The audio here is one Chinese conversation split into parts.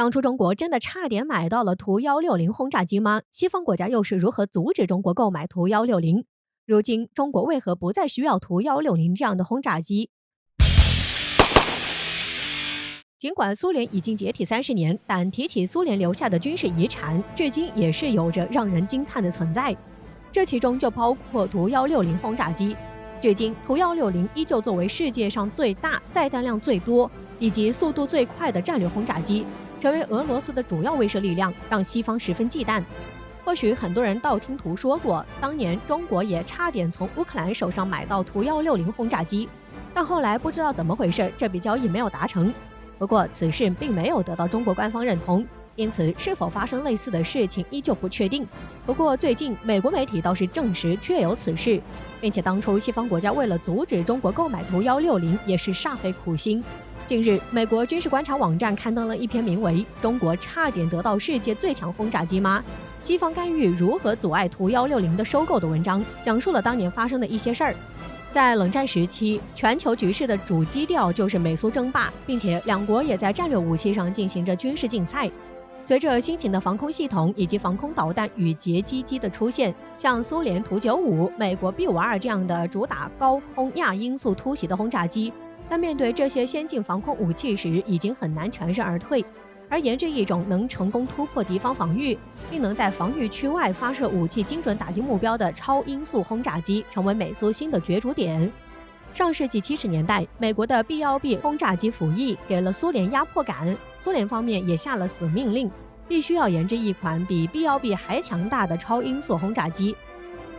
当初中国真的差点买到了图160轰炸机吗？西方国家又是如何阻止中国购买图160？如今中国为何不再需要图160这样的轰炸机？尽管苏联已经解体30年，但提起苏联留下的军事遗产，至今也是有着让人惊叹的存在。这其中就包括图160轰炸机。至今，图160依旧作为世界上最大、载弹量最多以及速度最快的战略轰炸机，成为俄罗斯的主要威慑力量，让西方十分忌惮。或许很多人道听途说过，当年中国也差点从乌克兰手上买到图160轰炸机，但后来不知道怎么回事，这笔交易没有达成。不过此事并没有得到中国官方认同，因此是否发生类似的事情依旧不确定。不过最近美国媒体倒是证实确有此事，并且当初西方国家为了阻止中国购买图160也是煞费苦心。近日，美国军事观察网站刊登了一篇名为《中国差点得到世界最强轰炸机吗？西方干预如何阻碍图160的收购》的文章，讲述了当年发生的一些事儿。在冷战时期，全球局势的主基调就是美苏争霸，并且两国也在战略武器上进行着军事竞赛。随着新型的防空系统以及防空导弹与截击机的出现，像苏联图95、美国 B-52这样的主打高空亚音速突袭的轰炸机，在面对这些先进防空武器时，已经很难全身而退。而研制一种能成功突破敌方防御，并能在防御区外发射武器精准打击目标的超音速轰炸机，成为美苏新的角逐点。上世纪70年代，美国的 B-1B 轰炸机服役给了苏联压迫感，苏联方面也下了死命令，必须要研制一款比 B-1B 还强大的超音速轰炸机。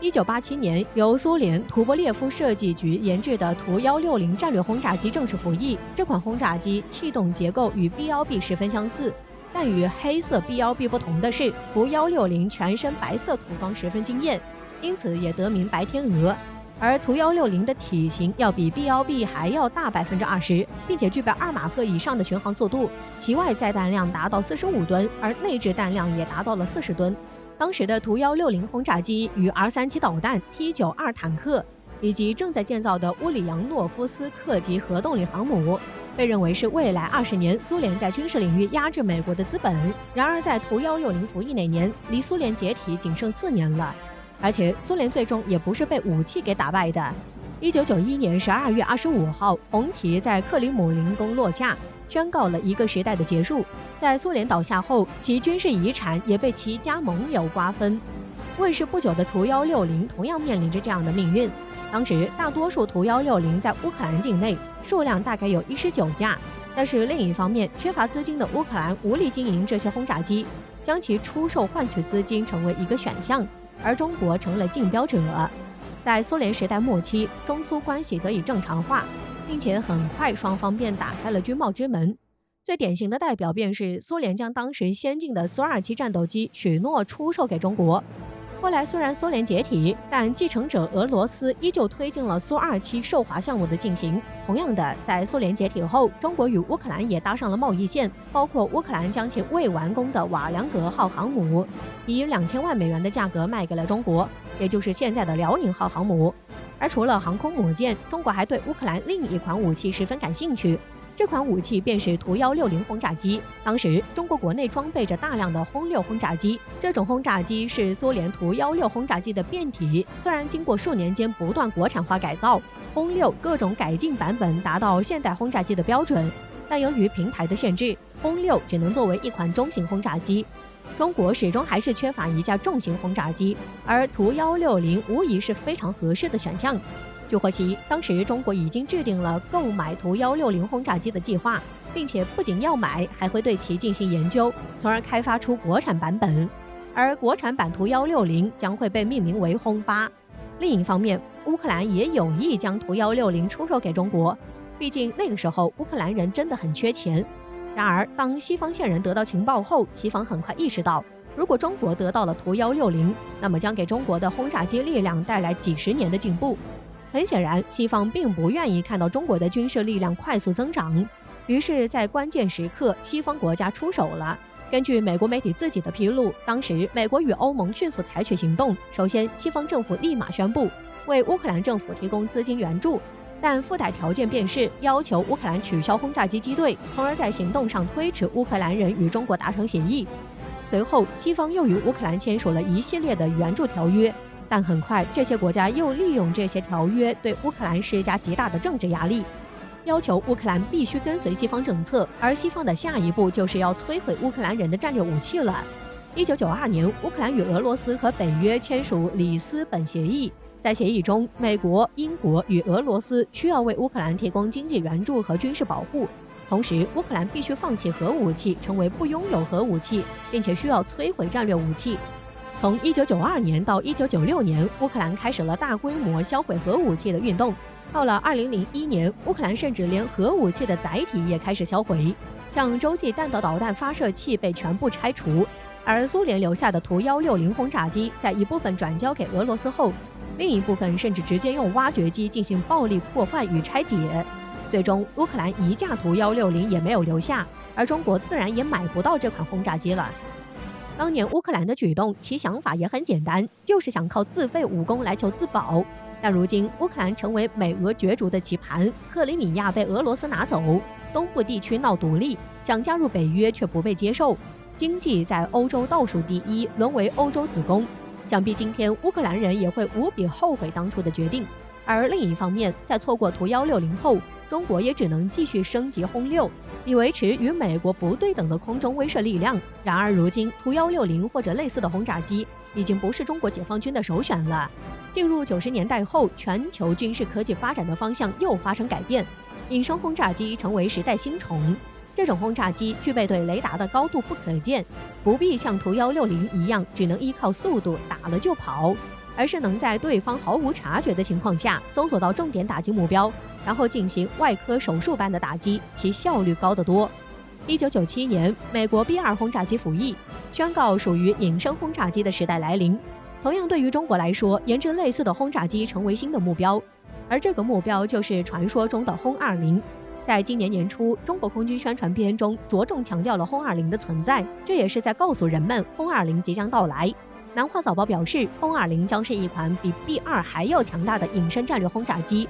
1987年，由苏联图波列夫设计局研制的图160战略轰炸机正式服役。这款轰炸机气动结构与 B-1B 十分相似，但与黑色 B-1B 不同的是，图160全身白色涂装十分惊艳，因此也得名白天鹅。而图160的体型要比 B-1B 还要大20%，并且具备2马赫以上的巡航速度，其外载弹量达到45吨，而内置弹量也达到了40吨。当时的图160轰炸机与 R-37导弹、T-92坦克以及正在建造的乌里扬诺夫斯克级核动力航母，被认为是未来20年苏联在军事领域压制美国的资本。然而在图160服役那年，离苏联解体仅剩4年了，而且苏联最终也不是被武器给打败的。1991年12月25号，红旗在克里姆林宫落下，宣告了一个时代的结束。在苏联倒下后，其军事遗产也被其加盟友瓜分。问世不久的图160同样面临着这样的命运。当时大多数图160在乌克兰境内，数量大概有19架，但是另一方面，缺乏资金的乌克兰无力经营这些轰炸机，将其出售换取资金成为一个选项，而中国成了竞标者。在苏联时代末期，中苏关系得以正常化，并且很快双方便打开了军贸之门。最典型的代表便是苏联将当时先进的苏27战斗机许诺出售给中国。后来虽然苏联解体，但继承者俄罗斯依旧推进了苏27售华项目的进行。同样的，在苏联解体后，中国与乌克兰也搭上了贸易线，包括乌克兰将其未完工的瓦良格号航母以2000万美元的价格卖给了中国，也就是现在的辽宁号航母。而除了航空母舰，中国还对乌克兰另一款武器十分感兴趣，这款武器便是图160轰炸机。当时中国国内装备着大量的轰6轰炸机，这种轰炸机是苏联图16轰炸机的变体，虽然经过数年间不断国产化改造，轰6各种改进版本达到现代轰炸机的标准，但由于平台的限制，轰6只能作为一款中型轰炸机。中国始终还是缺乏一架重型轰炸机，而图160无疑是非常合适的选项。据获悉，当时中国已经制定了购买图160轰炸机的计划，并且不仅要买，还会对其进行研究，从而开发出国产版本。而国产版图160将会被命名为轰8。另一方面，乌克兰也有意将图160出售给中国，毕竟那个时候乌克兰人真的很缺钱。然而，当西方线人得到情报后，西方很快意识到，如果中国得到了图160，那么将给中国的轰炸机力量带来几十年的进步。很显然，西方并不愿意看到中国的军事力量快速增长，于是，在关键时刻，西方国家出手了。根据美国媒体自己的披露，当时美国与欧盟迅速采取行动。首先，西方政府立马宣布为乌克兰政府提供资金援助，但附带条件便是要求乌克兰取消轰炸机机队，从而在行动上推迟乌克兰人与中国达成协议。随后，西方又与乌克兰签署了一系列的援助条约，但很快这些国家又利用这些条约对乌克兰施加极大的政治压力，要求乌克兰必须跟随西方政策，而西方的下一步就是要摧毁乌克兰人的战略武器了。1992年，乌克兰与俄罗斯和北约签署里斯本协议。在协议中，美国、英国与俄罗斯需要为乌克兰提供经济援助和军事保护，同时乌克兰必须放弃核武器，成为不拥有核武器，并且需要摧毁战略武器。从1992年到1996年，乌克兰开始了大规模销毁核武器的运动。到了2001年，乌克兰甚至连核武器的载体也开始销毁，像洲际弹道导弹发射器被全部拆除，而苏联留下的图160轰炸机在一部分转交给俄罗斯后，另一部分甚至直接用挖掘机进行暴力破坏与拆解。最终，乌克兰一架图160也没有留下，而中国自然也买不到这款轰炸机了。当年乌克兰的举动，其想法也很简单，就是想靠自废武功来求自保。但如今，乌克兰成为美俄角逐的棋盘，克里米亚被俄罗斯拿走，东部地区闹独立，想加入北约却不被接受，经济在欧洲倒数第一，沦为欧洲子宫。想必今天乌克兰人也会无比后悔当初的决定。而另一方面，在错过图160后，中国也只能继续升级轰6，以维持与美国不对等的空中威慑力量。然而如今，图160或者类似的轰炸机已经不是中国解放军的首选了。进入90年代后，全球军事科技发展的方向又发生改变，隐身轰炸机成为时代新宠。这种轰炸机具备对雷达的高度不可见，不必像图160一样只能依靠速度打了就跑，而是能在对方毫无察觉的情况下搜索到重点打击目标，然后进行外科手术般的打击，其效率高得多。1997年，美国 B2 轰炸机服役，宣告属于隐身轰炸机的时代来临。同样，对于中国来说，研制类似的轰炸机成为新的目标，而这个目标就是传说中的轰20。在今年年初，中国空军宣传片中着重强调了轰20的存在，这也是在告诉人们轰20即将到来。南华早报表示，轰20将是一款比 B2 还要强大的隐身战略轰炸机。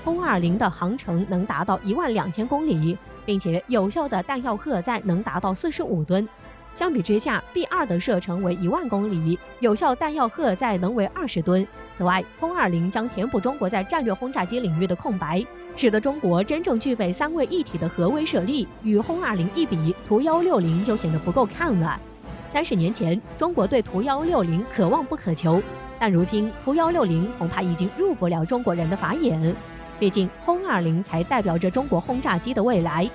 轰20的航程能达到12000公里，并且有效的弹药荷载能达到45吨。相比之下 ，B2 的射程为10000公里，有效弹药荷载能为20吨。此外，轰20将填补中国在战略轰炸机领域的空白，使得中国真正具备3位一体的核威慑力。与轰20一比，图160就显得不够看了。30年前，中国对图160可望不可求，但如今图160恐怕已经入不了中国人的法眼。毕竟，轰20才代表着中国轰炸机的未来。